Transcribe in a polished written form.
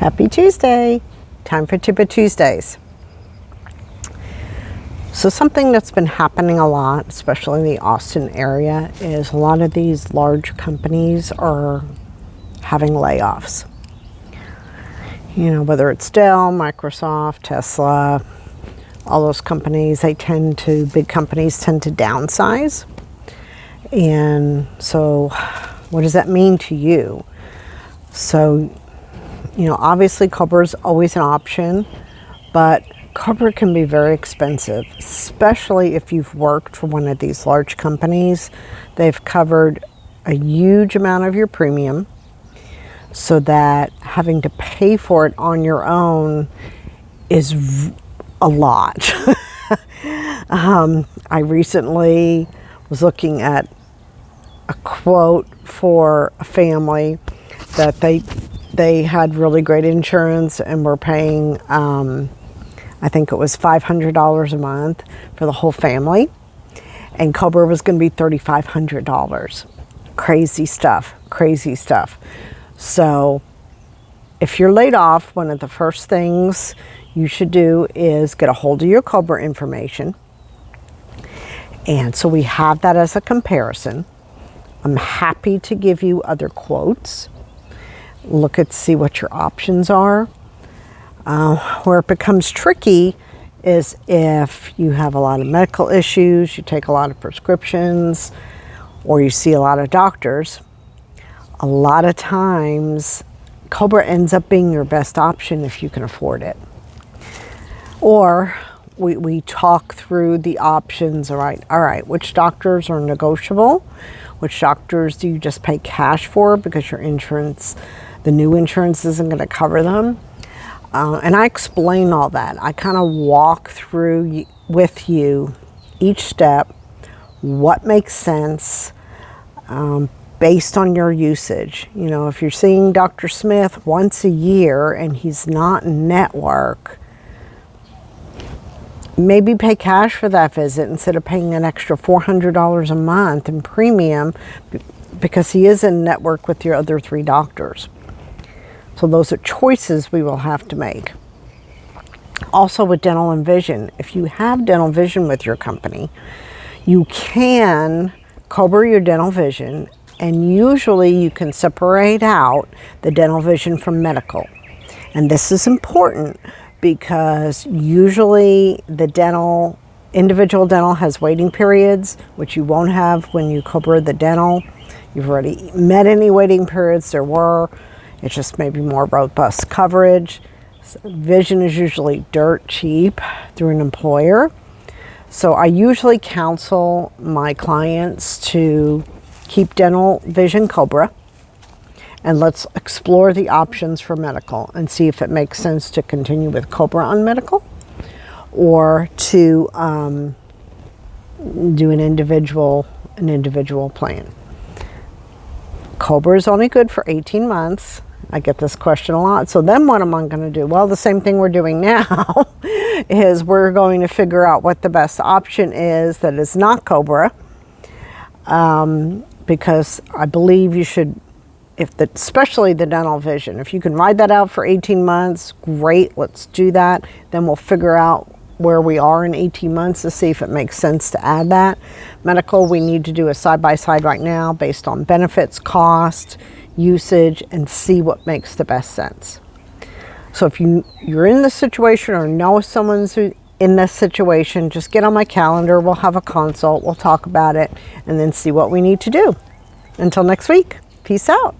Happy Tuesday. Time for Tip of Tuesdays. So something that's been happening a lot, especially in the Austin area, is a lot of these large companies are having layoffs. You know, whether it's Dell, Microsoft, Tesla, all those companies, big companies tend to downsize. And so what does that mean to you? So, you know, obviously Cobra is always an option, but Cobra can be very expensive, especially if you've worked for one of these large companies. They've covered a huge amount of your premium, so that having to pay for it on your own is a lot. I recently was looking at a quote for a family that they had really great insurance and were paying, I think it was $500 a month for the whole family, and Cobra was going to be $3,500. Crazy stuff. So if you're laid off, one of the first things you should do is get a hold of your Cobra information. And so we have that as a comparison. I'm happy to give you other quotes. See what your options are. Where it becomes tricky is if you have a lot of medical issues, you take a lot of prescriptions, or you see a lot of doctors. A lot of times, Cobra ends up being your best option if you can afford it. Or we talk through the options, all right, which doctors are negotiable? Which doctors do you just pay cash for because your insurance, the new insurance isn't going to cover them? And I explain all that. I kind of walk through with you each step, what makes sense based on your usage. You know, if you're seeing Dr. Smith once a year and he's not in network, maybe pay cash for that visit instead of paying an extra $400 a month in premium because he is in network with your other 3 doctors. So those are choices we will have to make. Also with dental and vision, if you have dental vision with your company, you can Cobra your dental vision, and usually you can separate out the dental vision from medical. And this is important because usually the individual dental has waiting periods, which you won't have when you Cobra the dental. You've already met any waiting periods there were. It's just maybe more robust coverage. So vision is usually dirt cheap through an employer. So I usually counsel my clients to keep dental vision Cobra, and let's explore the options for medical and see if it makes sense to continue with Cobra on medical or to do an individual plan. Cobra is only good for 18 months. I get this question a lot. So then what am I going to do? Well, the same thing we're doing now is we're going to figure out what the best option is that is not Cobra. Because I believe you should, especially the dental vision, if you can ride that out for 18 months, great, let's do that. Then we'll figure out where we are in 18 months to see if it makes sense to add that. Medical, we need to do a side-by-side right now based on benefits, cost, usage, and see what makes the best sense. So if you're in this situation or know someone's in this situation, just get on my calendar. We'll have a consult. We'll talk about it and then see what we need to do. Until next week, peace out.